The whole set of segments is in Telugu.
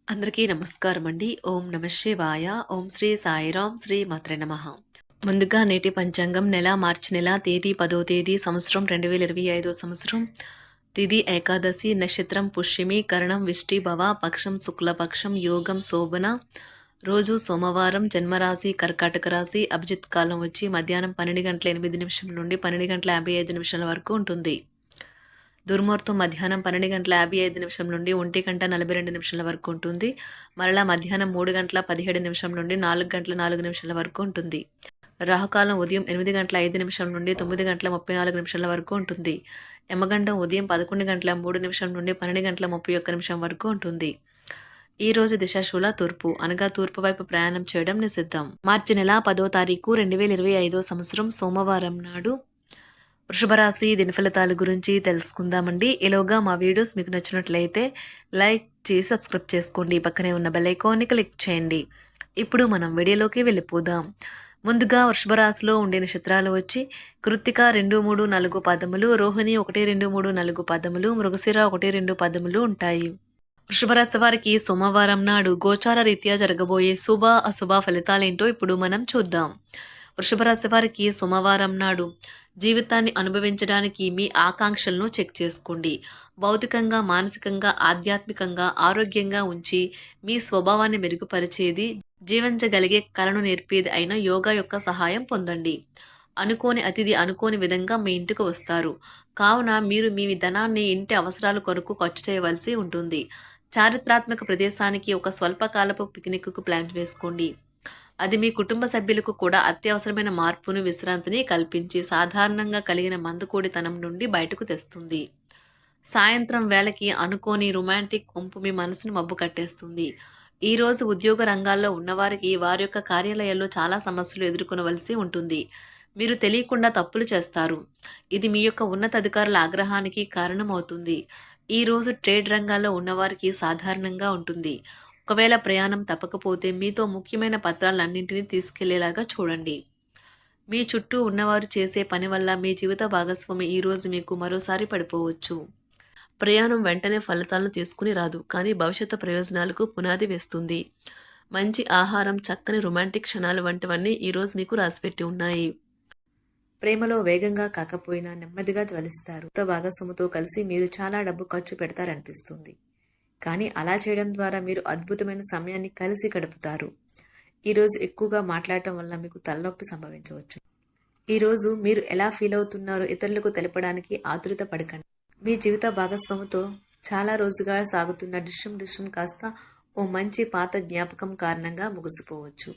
అందరికీ నమస్కారం అండి. ఓం నమ శివాయ. ఓం శ్రీ సాయిరాం శ్రీ మాత్రే నమః. ముందుగా నేటి పంచాంగం నెల మార్చి నెల తేదీ 10వ తేదీ సంవత్సరం 2025 సంవత్సరం తిథి ఏకాదశి నక్షత్రం పుష్యమి కరణం విష్టి భవ పక్షం శుక్లపక్షం యోగం శోభన రోజు సోమవారం జన్మరాశి కర్కాటక రాశి అభిజిత్ కాలం వచ్చి మధ్యాహ్నం 12:08 నుండి 12:55 వరకు ఉంటుంది. దుర్ముహూర్తం మధ్యాహ్నం 12:55 నుండి 1:42 వరకు ఉంటుంది. మరలా మధ్యాహ్నం 3:17 నుండి 4:04 వరకు ఉంటుంది. రాహుకాలం ఉదయం 8:05 నుండి 9:34 వరకు ఉంటుంది. యమగండం ఉదయం 11:03 నుండి 12:31 వరకు ఉంటుంది. ఈ రోజు దిశాశూల తూర్పు అనగా తూర్పు వైపు ప్రయాణం చేయడం నిషిద్ధం. మార్చి నెల 10వ తారీఖు 2025 సంవత్సరం సోమవారం నాడు వృషభ రాశి దిన ఫలితాల గురించి తెలుసుకుందామండి. ఈలోగా మా వీడియోస్ మీకు నచ్చినట్లయితే లైక్ చేసి సబ్స్క్రైబ్ చేసుకోండి. పక్కనే ఉన్న బెల్ ఐకాన్ని క్లిక్ చేయండి. ఇప్పుడు మనం వీడియోలోకి వెళ్ళిపోదాం. ముందుగా వృషభ రాశిలో ఉండే నక్షత్రాలు వచ్చి కృత్తిక 2, 3, 4 పదములు, రోహిణి 1, 2, 3, 4 పదములు, మృగశిర 1, 2 పదములు ఉంటాయి. వృషభ రాశి వారికి సోమవారం నాడు గోచార రీత్యా జరగబోయే శుభ అశుభ ఫలితాలేంటో ఇప్పుడు మనం చూద్దాం. వృషభ రాశి వారికి సోమవారం నాడు జీవితాన్ని అనుభవించడానికి మీ ఆకాంక్షలను చెక్ చేసుకోండి. భౌతికంగా, మానసికంగా, ఆధ్యాత్మికంగా ఆరోగ్యంగా ఉంచి మీ స్వభావాన్ని మెరుగుపరిచేది, జీవించగలిగే కళను నేర్పేది అయిన యోగా యొక్క సహాయం పొందండి. అనుకోని అతిథి అనుకోని విధంగా మీ ఇంటికి వస్తారు. కావున మీరు మీ ధనాన్ని ఇంటి అవసరాల కొరకు ఖర్చు చేయవలసి ఉంటుంది. చారిత్రాత్మక ప్రదేశానికి ఒక స్వల్పకాలపు పిక్నిక్కు ప్లాన్ వేసుకోండి. అది మీ కుటుంబ సభ్యులకు కూడా అత్యవసరమైన మార్పును, విశ్రాంతిని కల్పించి సాధారణంగా కలిగిన మందుకోడితనం నుండి బయటకు తెస్తుంది. సాయంత్రం వేళకి అనుకోని రొమాంటిక్ వంపు మీ మనసును మబ్బు కట్టేస్తుంది. ఈ రోజు ఉద్యోగ రంగాల్లో ఉన్నవారికి వారి యొక్క కార్యాలయాల్లో చాలా సమస్యలు ఎదుర్కొనవలసి ఉంటుంది. మీరు తెలియకుండా తప్పులు చేస్తారు. ఇది మీ యొక్క ఉన్నతాధికారుల ఆగ్రహానికి కారణమవుతుంది. ఈ రోజు ట్రేడ్ రంగాల్లో ఉన్నవారికి సాధారణంగా ఉంటుంది. ఒకవేళ ప్రయాణం తప్పకపోతే మీతో ముఖ్యమైన పత్రాలన్నింటినీ తీసుకెళ్లేలాగా చూడండి. మీ చుట్టూ ఉన్నవారు చేసే పని వల్ల మీ జీవిత భాగస్వామి ఈరోజు మీకు మరోసారి పడిపోవచ్చు. ప్రయాణం వెంటనే ఫలితాలను తీసుకుని రాదు, కానీ భవిష్యత్తు ప్రయోజనాలకు పునాది వేస్తుంది. మంచి ఆహారం, చక్కని రొమాంటిక్ క్షణాలు వంటివన్నీ ఈరోజు మీకు రాసిపెట్టి ఉన్నాయి. ప్రేమలో వేగంగా కాకపోయినా నెమ్మదిగా జ్వలిస్తారు. భాగస్వామితో కలిసి మీరు చాలా డబ్బు ఖర్చు పెడతారనిపిస్తుంది, కానీ అలా చేయడం ద్వారా మీరు అద్భుతమైన సమయాన్ని కలిసి గడుపుతారు. ఈరోజు ఎక్కువగా మాట్లాడటం వల్ల మీకు తలనొప్పి సంభవించవచ్చు. ఈరోజు మీరు ఎలా ఫీల్ అవుతున్నారో ఇతరులకు తెలపడానికి ఆతురత పడకండి. మీ జీవిత భాగస్వామితో చాలా రోజుగా సాగుతున్న డిష్యం కాస్త ఓ మంచి పాత జ్ఞాపకం కారణంగా ముగిసిపోవచ్చు.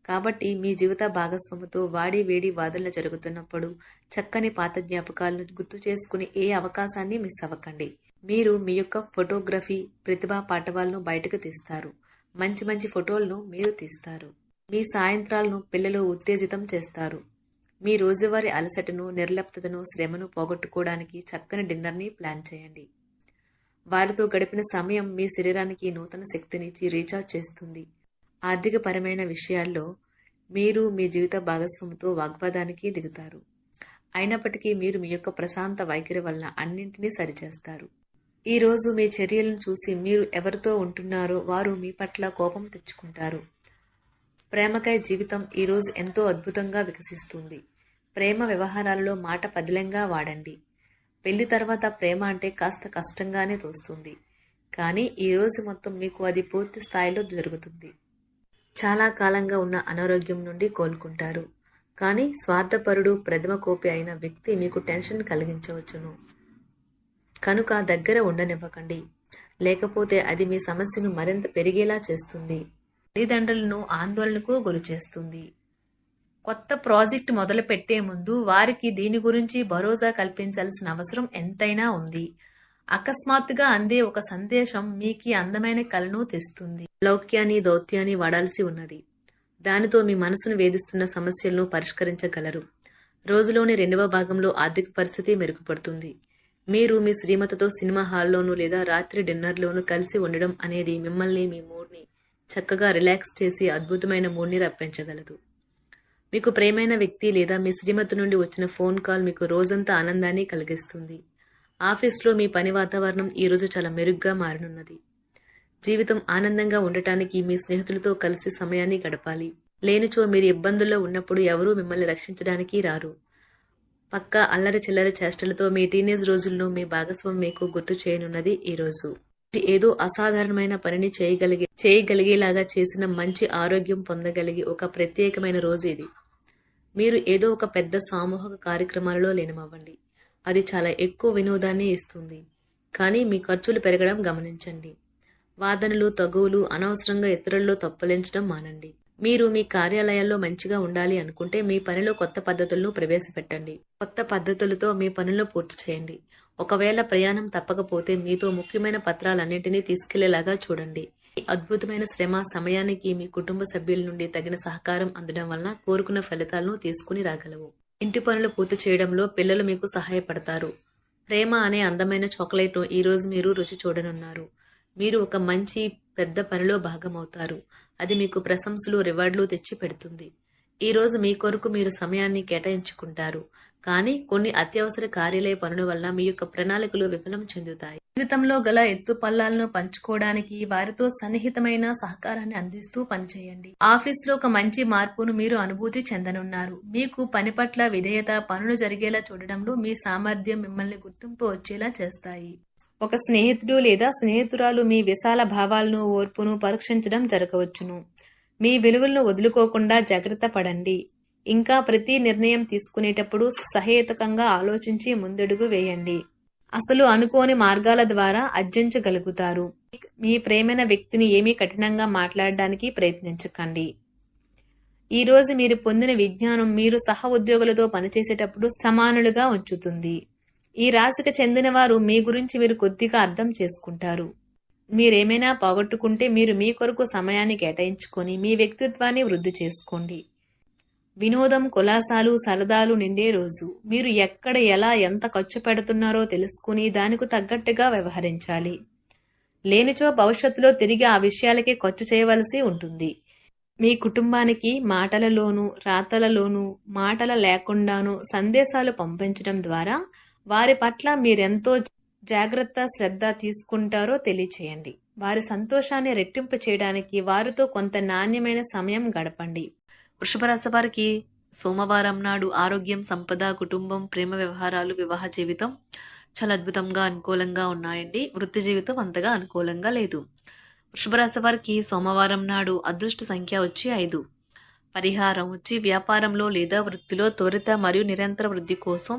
కాబట్టి మీ జీవిత భాగస్వామితో వాడి వేడి వాదనలు జరుగుతున్నప్పుడు చక్కని పాత జ్ఞాపకాలను గుర్తు చేసుకుని ఏ అవకాశాన్ని మిస్ అవ్వకండి. మీరు మీ యొక్క ఫోటోగ్రఫీ ప్రతిభా పాటవాలను బయటకు తీస్తారు. మంచి మంచి ఫోటోలను మీరు తీస్తారు. మీ సాయంత్రాలను పిల్లలు ఉత్తేజితం చేస్తారు. మీ రోజువారీ అలసటను, నిర్లిప్తతను, శ్రమను పోగొట్టుకోవడానికి చక్కని డిన్నర్ని ప్లాన్ చేయండి. వారితో గడిపిన సమయం మీ శరీరానికి నూతన శక్తినిచ్చి రీఛార్జ్ చేస్తుంది. ఆర్థికపరమైన విషయాల్లో మీరు మీ జీవిత భాగస్వామితో వాగ్వాదానికి దిగుతారు. అయినప్పటికీ మీరు మీ యొక్క ప్రశాంత వైఖరి వల్ల అన్నింటినీ సరిచేస్తారు. ఈ రోజు మీ చర్యలను చూసి మీరు ఎవరితో ఉంటున్నారో వారు మీ పట్ల కోపం తెచ్చుకుంటారు. ప్రేమకై జీవితం ఈరోజు ఎంతో అద్భుతంగా వికసిస్తుంది. ప్రేమ వ్యవహారాలలో మాట పదిలంగా వాడండి. పెళ్లి తర్వాత ప్రేమ అంటే కాస్త కష్టంగానే తోస్తుంది, కానీ ఈ రోజు మొత్తం మీకు అది పూర్తి స్థాయిలో జరుగుతుంది. చాలా కాలంగా ఉన్న అనారోగ్యం నుండి కోలుకుంటారు, కానీ స్వార్థపరుడు, ప్రథమ కోపి అయిన వ్యక్తి మీకు టెన్షన్ కలిగించవచ్చును. కనుక దగ్గర ఉండనివ్వకండి, లేకపోతే అది మీ సమస్యను మరింత పెరిగేలా చేస్తుంది. తల్లిదండ్రులను ఆందోళనకు గురి చేస్తుంది. కొత్త ప్రాజెక్ట్ మొదలు పెట్టే ముందు వారికి దీని గురించి భరోసా కల్పించాల్సిన అవసరం ఎంతైనా ఉంది. అకస్మాత్తుగా అందే ఒక సందేశం మీకు అందమైన కలను తెస్తుంది. లౌక్యాన్ని, దౌత్యాన్ని వాడాల్సి ఉన్నది. దానితో మీ మనసును వేధిస్తున్న సమస్యలను పరిష్కరించగలరు. రోజులోని 2వ భాగంలో ఆర్థిక పరిస్థితి మెరుగుపడుతుంది. మీరు మీ శ్రీమతితో సినిమా హాల్లోనూ లేదా రాత్రి డిన్నర్లోనూ కలిసి ఉండడం అనేది మిమ్మల్ని, మీ మూడ్ని చక్కగా రిలాక్స్ చేసి అద్భుతమైన మూడ్ని రప్పించగలదు. మీకు ప్రేమైన వ్యక్తి లేదా మీ శ్రీమతి నుండి వచ్చిన ఫోన్ కాల్ మీకు రోజంతా ఆనందాన్ని కలిగిస్తుంది. ఆఫీస్లో మీ పని వాతావరణం ఈరోజు చాలా మెరుగ్గా మారనున్నది. జీవితం ఆనందంగా ఉండటానికి మీ స్నేహితులతో కలిసి సమయాన్ని గడపాలి. లేనిచో మీరు ఇబ్బందుల్లో ఉన్నప్పుడు ఎవరూ మిమ్మల్ని రక్షించడానికి రారు. పక్కా అల్లరి చిల్లరి చేష్టలతో మీ టీనేజ్ రోజుల్లో మీ భాగస్వామి మీకు గుర్తు చేయనున్నది ఈ రోజు. ఏదో అసాధారణమైన పనిని చేయగలిగేలాగా చేసిన మంచి ఆరోగ్యం పొందగలిగి ఒక ప్రత్యేకమైన రోజు ఇది. మీరు ఏదో ఒక పెద్ద సామూహిక కార్యక్రమాలలో లీనమవ్వండి. అది చాలా ఎక్కువ వినోదాన్ని ఇస్తుంది. కానీ మీ ఖర్చులు పెరగడం గమనించండి. వాదనలు తగువులు అనవసరంగా ఇతరుల్లో తప్పులించడం మానండి. మీరు మీ కార్యాలయాల్లో మంచిగా ఉండాలి అనుకుంటే మీ పనిలో కొత్త పద్ధతులను ప్రవేశపెట్టండి. కొత్త పద్ధతులతో మీ పనులను పూర్తి చేయండి. ఒకవేళ ప్రయాణం తప్పకపోతే మీతో ముఖ్యమైన పత్రాలన్నింటినీ తీసుకెళ్లేలాగా చూడండి. ఈ అద్భుతమైన శ్రమ సమయానికి మీ కుటుంబ సభ్యుల నుండి తగిన సహకారం అందడం వలన కోరుకున్న ఫలితాలను తీసుకుని రాగలవు. ఇంటి పనులు పూర్తి చేయడంలో పిల్లలు మీకు సహాయపడతారు. ప్రేమ అనే అందమైన చాక్లెట్ను ఈ రోజు మీరు రుచి చూడనున్నారు. మీరు ఒక మంచి పెద్ద పనిలో భాగమవుతారు. అది మీకు ప్రశంసలు రివార్డులు తెచ్చి పెడుతుంది. ఈ రోజు మీ కొరకు మీరు సమయాన్ని కేటాయించుకుంటారు. కానీ కొన్ని అత్యవసర కార్యాలయ పనుల వల్ల మీ యొక్క ప్రణాళికలు విఫలం చెందుతాయి. జీవితంలో గల ఎత్తు పల్లాలను పంచుకోవడానికి వారితో సన్నిహితమైన సహకారాన్ని అందిస్తూ పనిచేయండి. ఆఫీస్లో ఒక మంచి మార్పును మీరు అనుభూతి చెందనున్నారు. మీకు పని పట్ల విధేయత, పనులు జరిగేలా చూడడంలో మీ సామర్థ్యం మిమ్మల్ని గుర్తింపు వచ్చేలా చేస్తాయి. ఒక స్నేహితుడు లేదా స్నేహితురాలు మీ విశాల భావాలను, ఓర్పును పరీక్షించడం జరగవచ్చును. మీ విలువలను వదులుకోకుండా జాగ్రత్త పడండి. ఇంకా ప్రతి నిర్ణయం తీసుకునేటప్పుడు సహేతుకంగా ఆలోచించి ముందడుగు వేయండి. అసలు అనుకోని మార్గాల ద్వారా అర్జించగలుగుతారు. మీ ప్రేమైన వ్యక్తిని ఏమీ కఠినంగా మాట్లాడడానికి ప్రయత్నించకండి. ఈ రోజు మీరు పొందిన విజ్ఞానం మీరు సహ ఉద్యోగులతో పనిచేసేటప్పుడు సమానులుగా ఉంచుతుంది. ఈ రాశికి చెందిన వారు మీ గురించి మీరు కొద్దిగా అర్థం చేసుకుంటారు. మీరేమైనా పోగొట్టుకుంటే మీరు మీ కొరకు సమయాన్ని కేటాయించుకొని మీ వ్యక్తిత్వాన్ని వృద్ధి చేసుకోండి. వినోదం, కులాసాలు, సరదాలు నిండే రోజు. మీరు ఎక్కడ, ఎలా, ఎంత ఖర్చు పెడుతున్నారో తెలుసుకుని దానికి తగ్గట్టుగా వ్యవహరించాలి. లేనిచో భవిష్యత్తులో తిరిగి ఆ విషయాలకే ఖర్చు చేయవలసి ఉంటుంది. మీ కుటుంబానికి మాటలలోనూ రాతలలోనూ మాటల లేకుండానూ సందేశాలు పంపించడం ద్వారా వారి పట్ల మీరెంతో జాగ్రత్త, శ్రద్ధ తీసుకుంటారో తెలియచేయండి. వారి సంతోషాన్ని రెట్టింపు చేయడానికి వారితో కొంత నాణ్యమైన సమయం గడపండి. వృషభ రాశి వారికి సోమవారం నాడు ఆరోగ్యం, సంపద, కుటుంబం, ప్రేమ వ్యవహారాలు, వివాహ జీవితం చాలా అద్భుతంగా అనుకూలంగా ఉన్నాయండి. వృత్తి జీవితం అంతగా అనుకూలంగా లేదు. వృషభ రాశి వారికి సోమవారం నాడు అదృష్ట సంఖ్య వచ్చి 5. పరిహారం వచ్చి వ్యాపారంలో లేదా వృత్తిలో త్వరిత మరియు నిరంతర వృద్ధి కోసం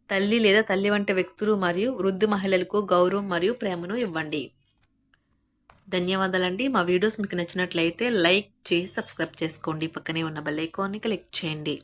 తల్లి లేదా తల్లి వంటి వ్యక్తులు మరియు వృద్ధి మహిళలకు గౌరవం మరియు ప్రేమను ఇవ్వండి. ధన్యవాదాలండి. మా వీడియోస్ మీకు నచ్చినట్లయితే లైక్ చేసి సబ్స్క్రైబ్ చేసుకోండి. పక్కనే ఉన్న బెల్ ఐకాన్ని క్లిక్ చేయండి.